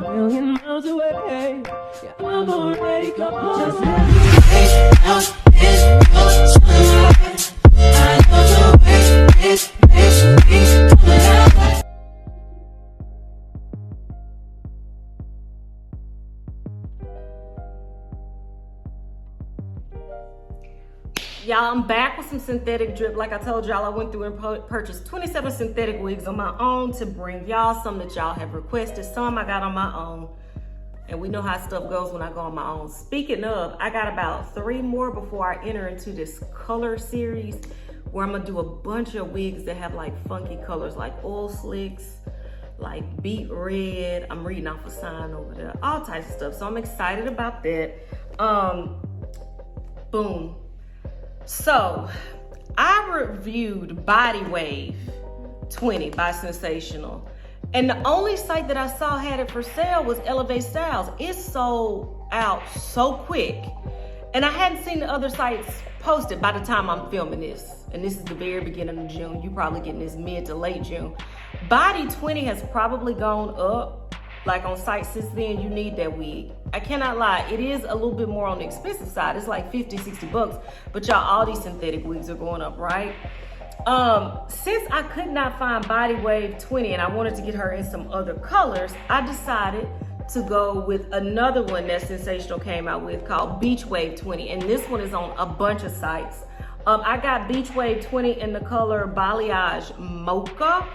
million miles away. Yeah, I'm already gone. Just let me out this sunlight. I love the way it makes me come alive. Y'all, I'm back with some synthetic drip. Like I told y'all, I went through and purchased 27 synthetic wigs on my own to bring y'all some that y'all have requested. Some I got on my own. And we know how stuff goes when I go on my own. Speaking of, I got about 3 more before I enter into this color series where I'm gonna do a bunch of wigs that have like funky colors, like oil slicks, like beet red. I'm reading off a sign over there, all types of stuff. So I'm excited about that. Boom. So I reviewed Body Wave 20 by Sensational. And the only site that I saw had it for sale was Elevate Styles. It sold out so quick. And I hadn't seen the other sites posted by the time I'm filming this. And this is the very beginning of June. You probably getting this mid to late June. Body 20 has probably gone up. Like on sites since then, you need that wig. I cannot lie, it is a little bit more on the expensive side. It's like 50, 60 bucks. But y'all, all these synthetic wigs are going up, right? Since I could not find Body Wave 20 and I wanted to get her in some other colors, I decided to go with another one that Sensational came out with called Beach Wave 20. And this one is on a bunch of sites. I got Beach Wave 20 in the color Balayage Mocha.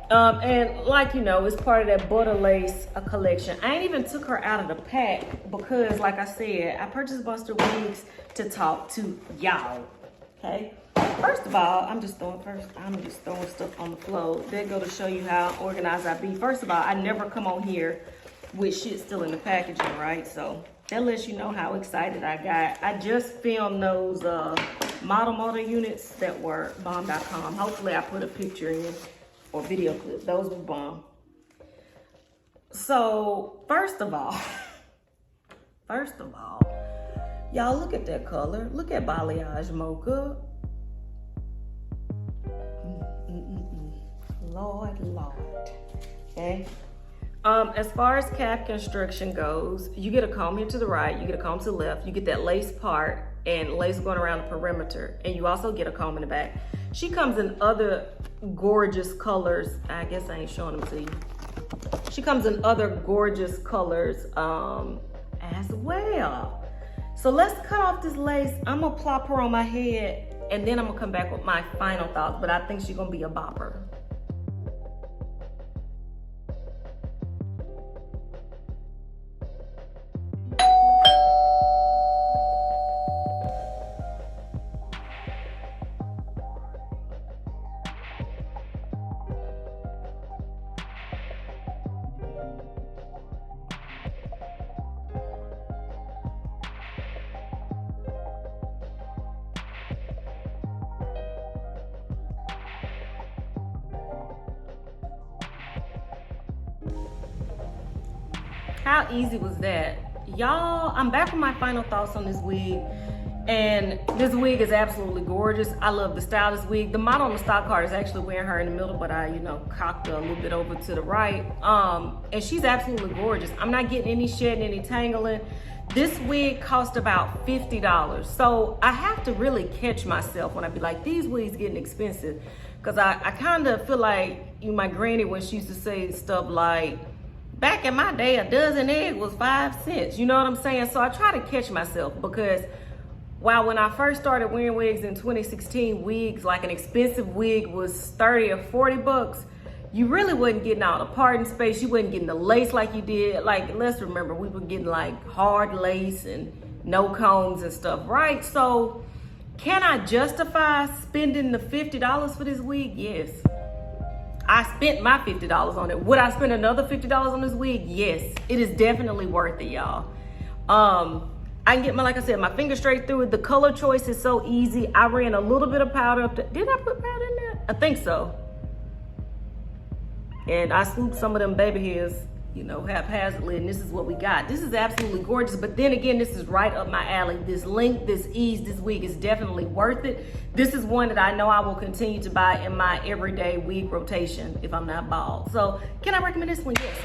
And like, you know, it's part of that Butta lace collection. I ain't even took her out of the pack because, like I said, I purchased Buster wigs to talk to y'all, okay? First of all, I'm just throwing stuff on the floor. That go to show you how organized I be. First of all, I never come on here with shit still in the packaging, right? So that lets you know how excited I got. I just filmed those model units that were bomb.com. Hopefully I put a picture in or video clip. Those were bomb. So first of all, y'all look at that color. Look at Balayage Mocha. Lord. Okay. As far as cap construction goes, you get a comb here to the right, you get a comb to the left, you get that lace part and lace going around the perimeter, and you also get a comb in the back. She comes in other gorgeous colors. I guess I ain't showing them to you. She comes in other gorgeous colors as well. So let's cut off this lace. I'm gonna plop her on my head and then I'm gonna come back with my final thoughts, but I think she's gonna be a bopper. How easy was that? Y'all, I'm back with my final thoughts on this wig. And this wig is absolutely gorgeous. I love the style of this wig. The model on the stock card is actually wearing her in the middle, but I, cocked her a little bit over to the right. And she's absolutely gorgeous. I'm not getting any shedding, any tangling. This wig cost about $50. So I have to really catch myself when I be like, these wigs getting expensive. Cause I kind of feel like my granny when she used to say stuff like, back in my day, a dozen eggs was 5 cents. You know what I'm saying? So I try to catch myself because while when I first started wearing wigs in 2016, wigs, like an expensive wig was 30 or 40 bucks, you really wasn't getting all the parting space. You wasn't getting the lace like you did. Like, let's remember, we were getting like hard lace and no combs and stuff, right? So can I justify spending the $50 for this wig? Yes. I spent my $50 on it. Would I spend another $50 on this wig? Yes. It is definitely worth it, y'all. I can get my, like I said, my finger straight through it. The color choice is so easy. I ran a little bit of powder up. Did I put powder in there? I think so. And I swooped some of them baby hairs, haphazardly, and this is what we got. This is absolutely gorgeous, but then again, this is right up my alley. This length, this ease, this wig is definitely worth it. This is one that I know I will continue to buy in my everyday wig rotation if I'm not bald. So can I recommend this one? Yes.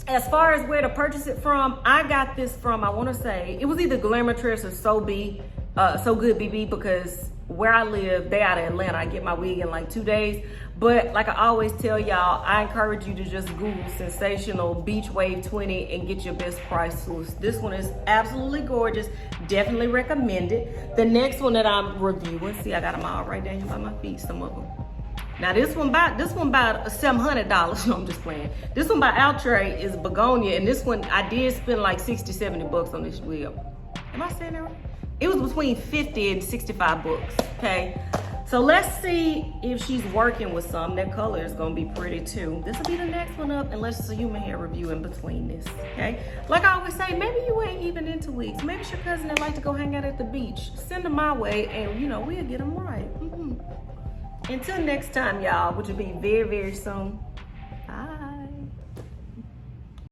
as far as where to purchase it from, I got this from, I want to say, it was either Glamourtress or So Good BB, because where I live, they out of Atlanta. I get my wig in like 2 days. But like I always tell y'all, I encourage you to just Google Sensational Beach Wave 20 and get your best price list. This one is absolutely gorgeous. Definitely recommend it. The next one that I'm reviewing, see, I got them all right down here by my feet, some of them. Now this one about $700. No, I'm just playing. This one by Outre is Begonia, and this one I did spend like 60, 70 bucks on this wig. Am I saying that right? It was between 50 and 65 bucks, okay? So let's see if she's working with some. That color is gonna be pretty too. This will be the next one up, and let's do a human hair review in between this, okay? Like I always say, maybe you ain't even into wigs. Maybe it's your cousin that like to go hang out at the beach. Send them my way, and you know, we'll get them right. Until next time, y'all, which will be very, very soon.